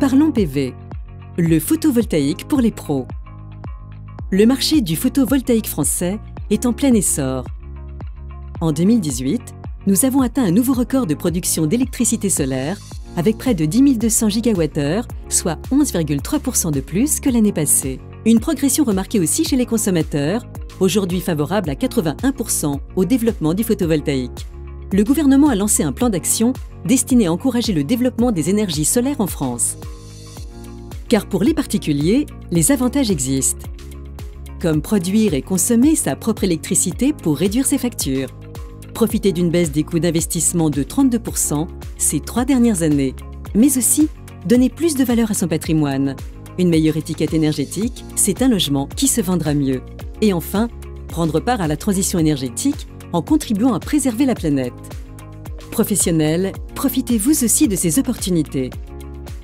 Parlons PV, le photovoltaïque pour les pros. Le marché du photovoltaïque français est en plein essor. En 2018, nous avons atteint un nouveau record de production d'électricité solaire avec près de 10 200 GWh, soit 11,3% de plus que l'année passée. Une progression remarquée aussi chez les consommateurs, aujourd'hui favorable à 81% au développement du photovoltaïque. Le gouvernement a lancé un plan d'action destiné à encourager le développement des énergies solaires en France. Car pour les particuliers, les avantages existent. Comme produire et consommer sa propre électricité pour réduire ses factures. Profiter d'une baisse des coûts d'investissement de 32% ces 3 dernières années. Mais aussi, donner plus de valeur à son patrimoine. Une meilleure étiquette énergétique, c'est un logement qui se vendra mieux. Et enfin, prendre part à la transition énergétique en contribuant à préserver la planète. Professionnels, profitez-vous aussi de ces opportunités.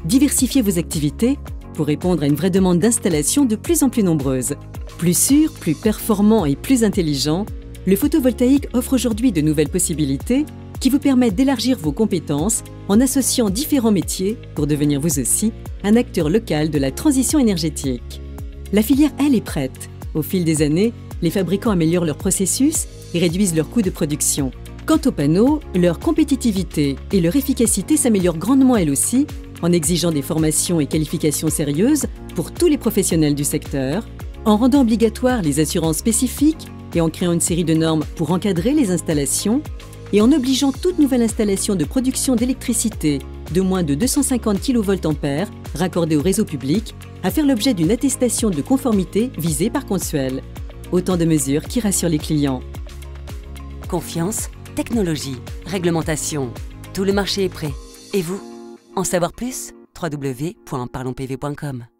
Diversifiez vos activités pour répondre à une vraie demande d'installation de plus en plus nombreuse. Plus sûr, plus performant et plus intelligent, le photovoltaïque offre aujourd'hui de nouvelles possibilités qui vous permettent d'élargir vos compétences en associant différents métiers pour devenir vous aussi un acteur local de la transition énergétique. La filière, elle, est prête. Au fil des années, les fabricants améliorent leurs processus et réduisent leurs coûts de production. Quant aux panneaux, leur compétitivité et leur efficacité s'améliorent grandement elles aussi, en exigeant des formations et qualifications sérieuses pour tous les professionnels du secteur, en rendant obligatoires les assurances spécifiques et en créant une série de normes pour encadrer les installations, et en obligeant toute nouvelle installation de production d'électricité de moins de 250 kVA raccordée au réseau public à faire l'objet d'une attestation de conformité visée par Consuel. Autant de mesures qui rassurent les clients. Confiance, technologie, réglementation. Tout le marché est prêt. Et vous? En savoir plus? www.parlonspv.com